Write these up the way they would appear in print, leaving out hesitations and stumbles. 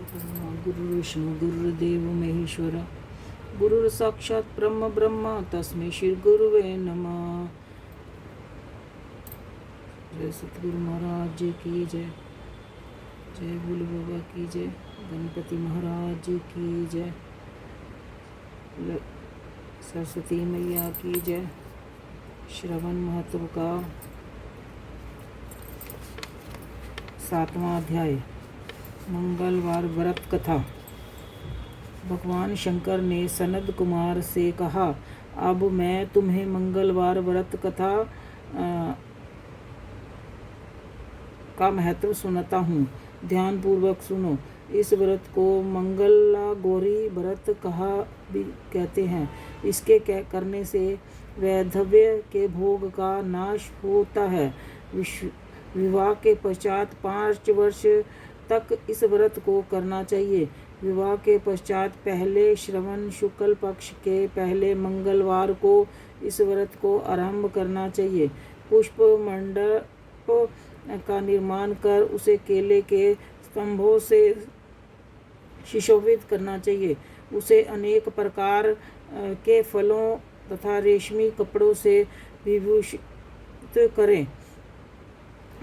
गुरु विष्णु गुरुदेव महेश्वर गुरु साक्षात ब्रह्म ब्रह्म तस्मै श्री गुरुवे नमः। जय सतगुरु महाराज की जय। जय भोले बाबा की जय। गणपति महाराज की जय। सरस्वती मैया की जय। श्रवण महत्व का 7वां अध्याय मंगलवार व्रत कथा। भगवान शंकर ने सनद कुमार से कहा, अब मैं तुम्हें मंगलवार व्रत कथा का महत्व सुनाता हूँ। ध्यान पूर्वक सुनो। इस व्रत को मंगला गौरी व्रत कहा भी कहते हैं। इसके करने से वैधव्य के भोग का नाश होता है। विवाह के पश्चात 5 वर्ष तक इस व्रत को करना चाहिए। विवाह के पश्चात पहले श्रवण शुक्ल पक्ष के पहले मंगलवार को इस व्रत को आरंभ करना चाहिए। पुष्प मंडप का निर्माण कर उसे केले के स्तंभों से सुशोभित करना चाहिए। उसे अनेक प्रकार के फलों तथा रेशमी कपड़ों से विभूषित करें।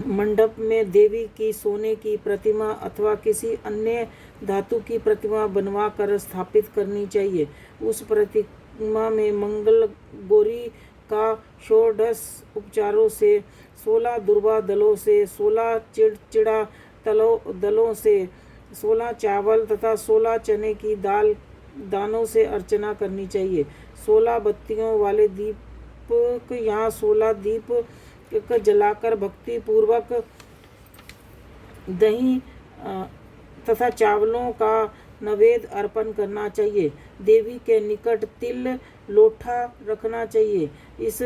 मंडप में देवी की सोने की प्रतिमा अथवा किसी अन्य धातु की प्रतिमा बनवा कर स्थापित करनी चाहिए। उस प्रतिमा में मंगल गौरी का 16 उपचारों से, 16 दुर्वा दलों से, 16 चिड़चिड़ा दलों से, 16 चावल तथा 16 चने की दानों से अर्चना करनी चाहिए। 16 बत्तियों वाले दीप या 16 दीप जलाकर भक्ति पूर्वक दही तथा चावलों का नैवेद्य अर्पण करना चाहिए। देवी के निकट तिल लोठा रखना चाहिए। इस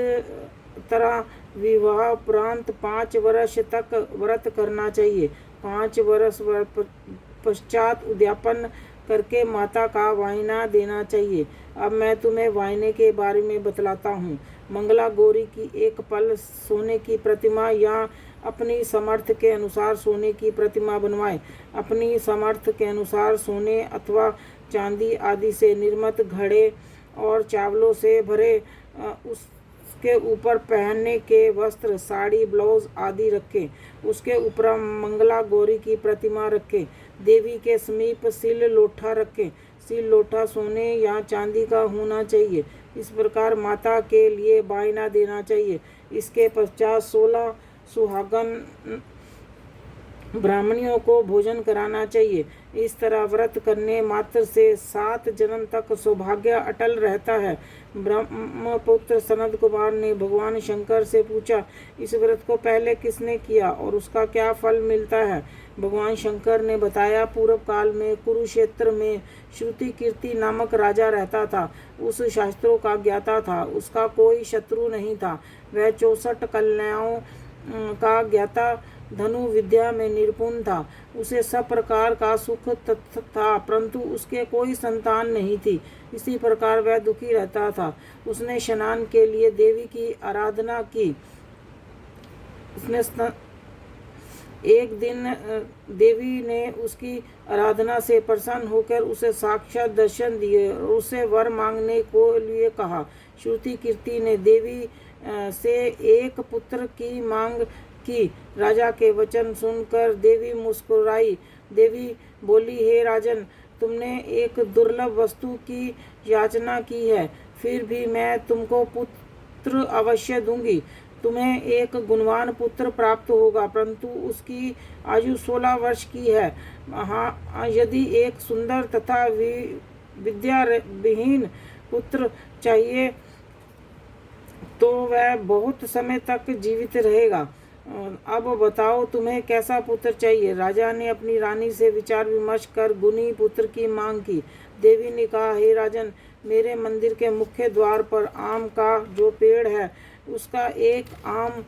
तरह विवाह उपरांत 5 वर्ष तक व्रत करना चाहिए। 5 वर्ष पश्चात उद्यापन करके माता का वायना देना चाहिए। अब मैं तुम्हें वायने के बारे में बतलाता हूँ। मंगला गौरी की एक पल सोने की प्रतिमा या अपनी समर्थ के अनुसार सोने की प्रतिमा बनवाएं। अपनी समर्थ के अनुसार सोने अथवा चांदी आदि से निर्मित घड़े और चावलों से भरे उसके ऊपर पहनने के वस्त्र, साड़ी, ब्लाउज आदि रखें। उसके ऊपर मंगला गौरी की प्रतिमा रखें। देवी के समीप सिल लोठा रखें। सिल लोठा सोने या चांदी का होना चाहिए। इस प्रकार माता के लिए वायना देना चाहिए। इसके पश्चात 16 सुहागन ब्राह्मणियों को भोजन कराना चाहिए। इस तरह व्रत करने मात्र से 7 जन्म तक सौभाग्य अटल रहता है। ब्रह्मपुत्र सनद कुमार ने भगवान शंकर से पूछा, इस व्रत को पहले किसने किया और उसका क्या फल मिलता है? भगवान शंकर ने बताया, पूर्व काल में कुरुक्षेत्र में श्रुति कीर्ति नामक राजा रहता था। उस शास्त्रों का ज्ञाता था। उसका कोई शत्रु नहीं था। वह 64 कन्याओं का ज्ञाता, धनु विद्या में निपुण था। उसे सब प्रकार का सुख था, परंतु उसके कोई संतान नहीं थी। इसी प्रकार वह दुखी रहता था। उसने स्नान के लिए देवी की आराधना की। एक दिन देवी ने उसकी आराधना से प्रसन्न होकर उसे साक्षात दर्शन दिए और उसे वर मांगने को लिए कहा। श्रुति कीर्ति ने देवी से एक पुत्र की मांग की। राजा के वचन सुनकर देवी मुस्कुराई। देवी बोली, हे राजन, तुमने एक दुर्लभ वस्तु की याचना की है, फिर भी मैं तुमको पुत्र अवश्य दूंगी। तुम्हें एक गुणवान पुत्र प्राप्त होगा, परंतु उसकी आयु 16 वर्ष की है। हाँ, यदि एक सुंदर तथा विद्या विहीन पुत्र चाहिए तो वह बहुत समय तक जीवित रहेगा। अब बताओ, तुम्हें कैसा पुत्र चाहिए? राजा ने अपनी रानी से विचार विमर्श कर गुणी पुत्र की मांग की। देवी ने कहा, हे राजन, मेरे मंदिर के मुख्य द्वार पर आम का जो पेड़ है उसका एक आम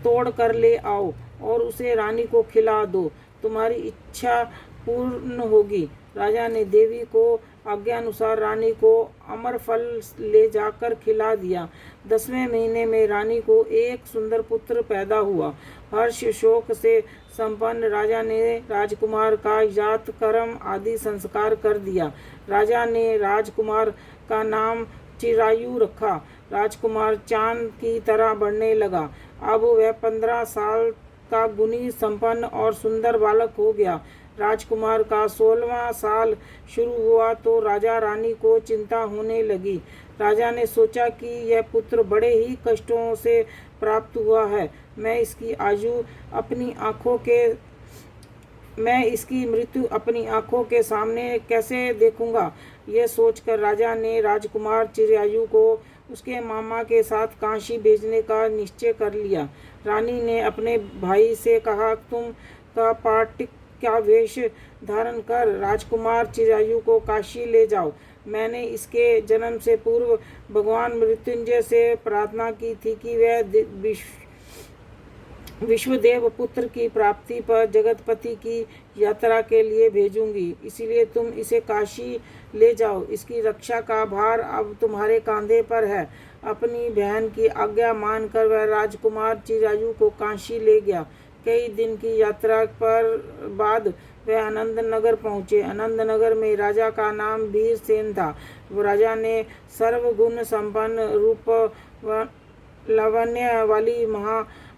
तोड़ कर ले आओ और उसे रानी को खिला दो। तुम्हारी इच्छा पूर्ण होगी। राजा ने देवी को आज्ञा अनुसार रानी को अमर फल ले जाकर खिला दिया। 10वें महीने में रानी को एक सुंदर पुत्र पैदा हुआ। हर्ष शोक से संपन्न राजा ने राजकुमार का जात कर्म आदि संस्कार कर दिया। राजा ने राजकुमार का नाम चिरायु रखा। राजकुमार चांद की तरह बढ़ने लगा। अब वह 15 साल का गुणी संपन्न और सुंदर बालक हो गया। राजकुमार का 16वां साल शुरू हुआ तो राजा रानी को चिंता होने लगी। राजा ने सोचा कि यह पुत्र बड़े ही कष्टों से प्राप्त हुआ है। मैं इसकी मृत्यु अपनी आंखों के सामने कैसे देखूंगा। यह सोचकर राजा ने राजकुमार चिरायु को उसके मामा के साथ काशी भेजने का निश्चय कर लिया। रानी ने अपने भाई से कहा, तुम कपाटिक का वेश धारण कर राजकुमार चिरायु को काशी ले जाओ। मैंने इसके जन्म से पूर्व भगवान मृत्युंजय से प्रार्थना की थी कि वह विश्वदेव पुत्र की प्राप्ति पर जगतपति की यात्रा के लिए भेजूंगी, इसलिए तुम इसे काशी ले जाओ। इसकी रक्षा का भार अब तुम्हारे कांधे पर है। अपनी बहन की आज्ञा मानकर वह राजकुमार चिरायु को काशी ले गया। कई दिन की यात्रा पर बाद वह आनंद नगर पहुँचे। आनंद नगर में राजा का नाम वीरसेन था। राजा ने सर्वगुण संपन्न रूप लावण्य वाली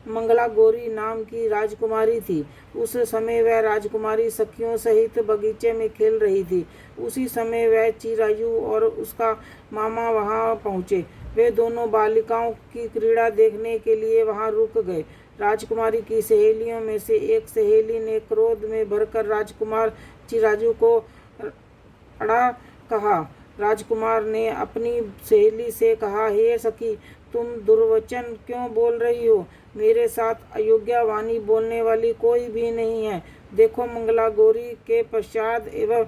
मंगला गौरी नाम की राजकुमारी थी। उस समय वह राजकुमारी सखियों सहित बगीचे में खेल रही थी। उसी समय वह चिरायु और उसका मामा वहां पहुंचे। वे दोनों बालिकाओं की क्रीड़ा देखने के लिए वहां रुक गए। राजकुमारी की सहेलियों में से एक सहेली ने क्रोध में भरकर राजकुमार चिरायु को अड़ा कहा। राजकुमार ने अपनी सहेली से कहा, हे सखी, तुम दुर्वचन क्यों बोल रही हो? मेरे साथ अयोग्य वाणी बोलने वाली कोई भी नहीं है। देखो, मंगला गौरी के पश्चात एवं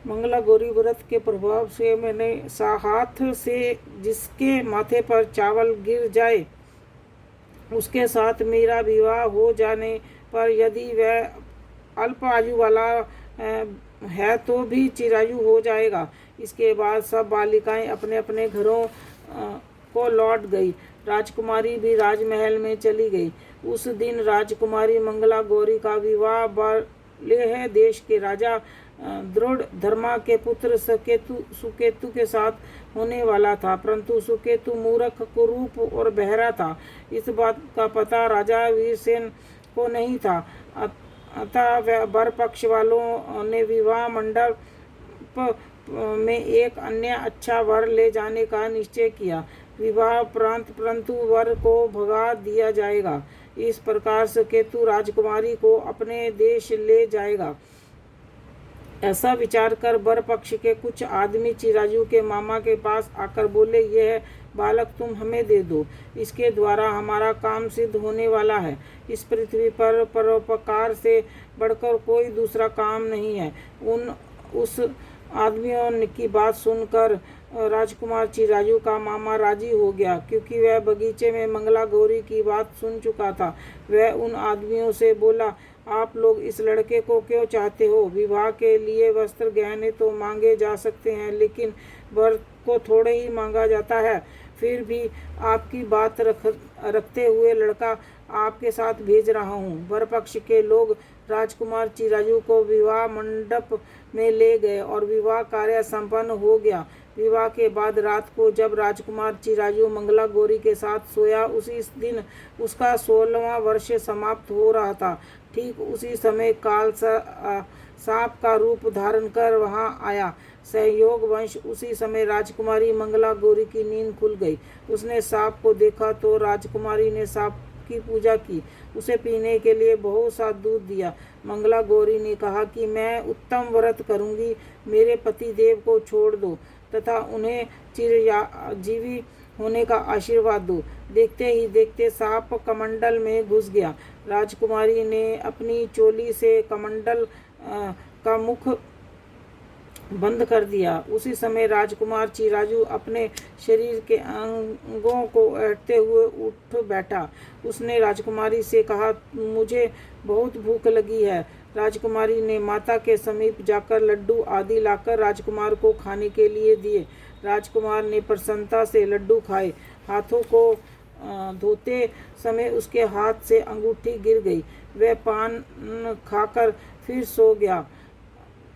मंगला गौरी व्रत के प्रभाव से मैंने हाथ से जिसके माथे पर चावल गिर जाए उसके साथ मेरा विवाह हो जाने पर यदि वह अल्प आयु वाला है तो भी चिरायु हो जाएगा। इसके बाद सब बालिकाएं अपने अपने घरों को लौट गई। राजकुमारी भी राजमहल में चली गई। उस दिन राजकुमारी मंगला गौरी का विवाह बालेह देश के राजा दृढ़ धर्मा के पुत्र सुकेतु के साथ होने वाला था, परंतु सुकेतु मूर्ख, कुरूप और बहरा था। इस बात का पता राजा वीरसेन को नहीं था। अतः वर पक्ष वालों ने विवाह मंडप में एक अन्य अच्छा वर ले जाने का निश्चय किया। विवाह प्रांत परंतु वर को भगा दिया जाएगा। इस प्रकार सुकेतु राजकुमारी को अपने देश ले जाएगा। ऐसा विचार कर वर पक्ष के कुछ आदमी चिरायु के मामा के पास आकर बोले, यह बालक तुम हमें दे दो, इसके द्वारा हमारा काम सिद्ध होने वाला है। इस पृथ्वी पर परोपकार से बढ़कर कोई दूसरा काम नहीं है। उस आदमियों की बात सुनकर राजकुमार चिरायु का मामा राजी हो गया, क्योंकि वह बगीचे में मंगला गौरी की बात सुन चुका था। वह उन आदमियों से बोला, आप लोग इस लड़के को क्यों चाहते हो? विवाह के लिए वस्त्र गहने तो मांगे जा सकते हैं, लेकिन वर को थोड़े ही मांगा जाता है। फिर भी आपकी बात रखते हुए लड़का आपके साथ भेज रहा हूँ। वर पक्ष के लोग राजकुमार चिरायु को विवाह मंडप में ले गए और विवाह कार्य संपन्न हो गया। विवाह के बाद रात को जब राजकुमार चिरायु मंगला गौरी के साथ सोया, उसी दिन उसका 16वां वर्ष समाप्त हो रहा था। ठीक उसी समय काल सांप का रूप धारण कर वहां आया। सहयोग वंश उसी समय राजकुमारी मंगला गौरी की नींद खुल गई। उसने सांप को देखा तो राजकुमारी ने सांप की पूजा की, उसे पीने के लिए बहुत सा दूध दिया। मंगला गौरी ने कहा कि मैं उत्तम व्रत करूंगी, मेरे पति देव को छोड़ दो तथा उन्हें चिरजीवी होने का आशीर्वाद दो। देखते ही देखते सांप कमंडल में घुस गया। राजकुमारी ने अपनी चोली से कमंडल का मुख बंद कर दिया। उसी समय राजकुमार चिरायु अपने शरीर के अंगों को ऐंठते हुए उठ बैठा। उसने राजकुमारी से कहा, मुझे बहुत भूख लगी है। राजकुमारी ने माता के समीप जाकर लड्डू आदि लाकर राजकुमार को खाने के लिए दिए। राजकुमार ने प्रसन्नता से लड्डू खाए। हाथों को धोते समय उसके हाथ से अंगूठी गिर गई। वह पान खाकर फिर सो गया।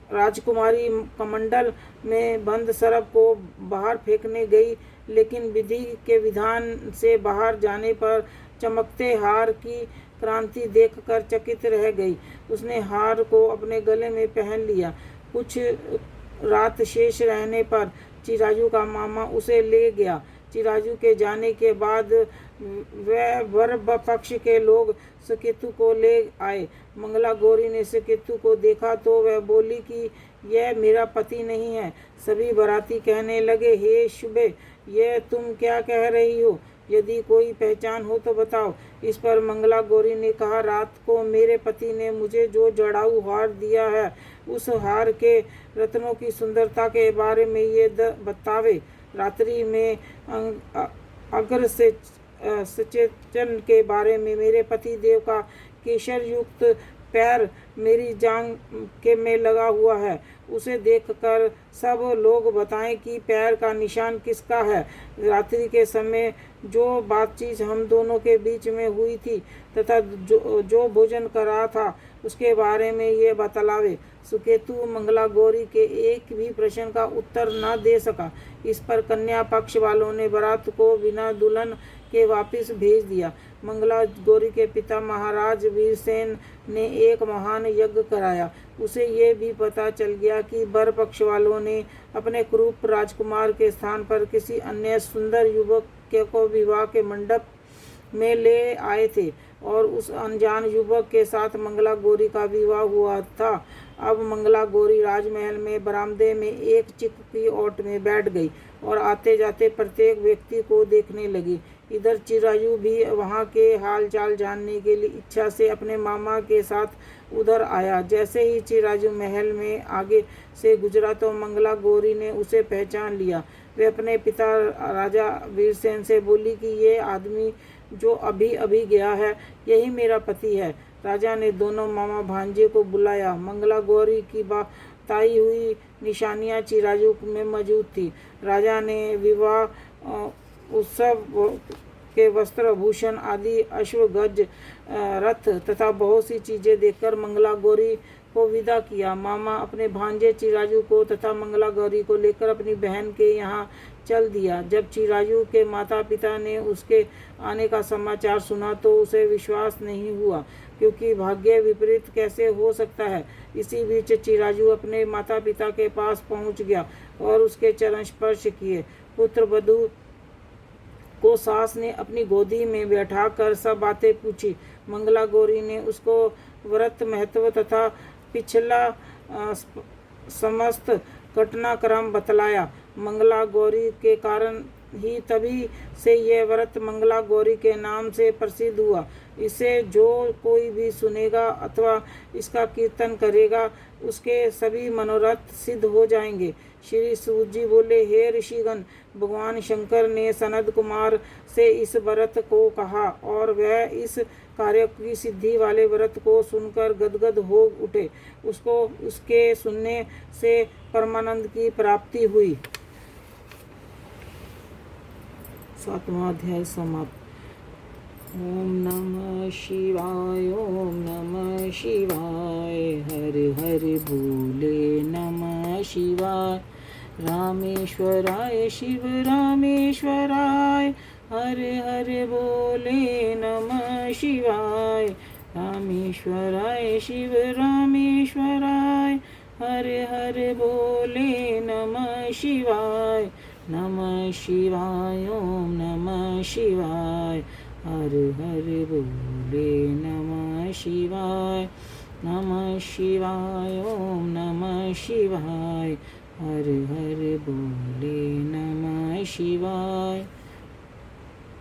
राजकुमारी कमंडल में बंद सर्प को बाहर फेंकने गई, लेकिन विधि के विधान से बाहर जाने पर चमकते हार की क्रांति देखकर चकित रह गई। उसने हार को अपने गले में पहन लिया। कुछ रात शेष रहने पर चिराजू का मामा उसे ले गया। चिराजू के जाने के बाद वह वर पक्ष के लोग सुकेतु को ले आए। मंगला गौरी ने सुकेतु को देखा तो वह बोली कि यह मेरा पति नहीं है। सभी बाराती कहने लगे, हे शुभे, यह तुम क्या कह रही हो? यदि कोई पहचान हो तो बताओ। इस पर मंगला गौरी ने कहा, रात को मेरे पति ने मुझे जो जड़ाऊ हार दिया है, उस हार के रत्नों की सुंदरता के बारे में ये बतावे। रात्रि में अग्र से सचेतन के बारे में मेरे पति देव का केशर युक्त पैर मेरी जांग के में लगा हुआ है। उसे देखकर सब लोग बताएं कि पैर का निशान किसका है। रात्रि के समय जो बातचीत हम दोनों के बीच में हुई थी तथा जो भोजन कर रहा था उसके बारे में ये बतलावे। सुकेतु मंगला गौरी के एक भी प्रश्न का उत्तर न दे सका। इस पर कन्या पक्ष वालों ने बारात को बिना दुल्हन के वापस भेज दिया। मंगला गौरी के पिता महाराज वीरसेन ने एक महान यज्ञ कराया। उसे ये भी पता चल गया कि वर पक्ष वालों ने अपने क्रूप राजकुमार के स्थान पर किसी अन्य सुंदर युवक को विवाह के मंडप में ले आए थे और उस अनजान युवक के साथ मंगला गौरी का विवाह हुआ था। अब मंगला गौरी राजमहल में बरामदे में एक चिक की ओट में बैठ गई और आते जाते प्रत्येक व्यक्ति को देखने लगी। इधर चिरायु भी वहां के हाल चाल जानने के लिए इच्छा से अपने मामा के साथ उधर आया। जैसे ही चिरायु महल में आगे से गुजरा तो मंगला गौरी ने उसे पहचान लिया। वे अपने पिता राजा वीरसेन से बोली कि ये आदमी जो अभी अभी गया है, यही मेरा पति है। राजा ने दोनों मामा भांजे को बुलाया। मंगला गौरी की बताई हुई निशानियां चिरायु में मौजूद थी। राजा ने विवाह उत्सव के वस्त्र भूषण आदि अश्व गज रथ तथा बहुत सी चीजें देखकर मंगला गौरी को विदा किया। मामा अपने भांजे चिरायु को तथा मंगला गौरी को लेकर अपनी बहन के यहाँ चल दिया। जब चिरायु के माता पिता ने उसके आने का समाचार सुना तो उसे विश्वास नहीं हुआ, क्योंकि भाग्य विपरीत कैसे हो सकता है। इसी बीच चिरायु अपने माता पिता के पास पहुंच गया और उसके चरण स्पर्श किए। पुत्र वधू को सास ने अपनी गोदी में बैठाकर सब बातें पूछी। मंगला गौरी ने उसको व्रत महत्व तथा पिछला समस्त घटनाक्रम बतलाया। मंगला गौरी के कारण ही तभी से यह व्रत मंगला गौरी के नाम से प्रसिद्ध हुआ। इसे जो कोई भी सुनेगा अथवा इसका कीर्तन करेगा, उसके सभी मनोरथ सिद्ध हो जाएंगे। श्री सूत जी बोले, हे ऋषिगण, भगवान शंकर ने सनद कुमार से इस व्रत को कहा और वह इस कार्य की सिद्धि वाले व्रत को सुनकर गदगद हो उठे। उसको उसके सुनने से परमानंद की प्राप्ति हुई। 7वां अध्याय समाप्त। ओम नमः शिवाय, ओम नमः शिवाय, हर हर भोले नमः शिवाय। रामेश्वराय शिव रामेश्वराय, हर हर भोले नमः शिवाय। रामेश्वराय शिव रामेश्वराय, हर हर भोले नमः शिवाय। नमः शिवाय, ओम नमः शिवाय, हर हर भोले नमः शिवाय। नमः शिवाय, ओम नमः शिवाय, हर हर भोले नमः शिवाय।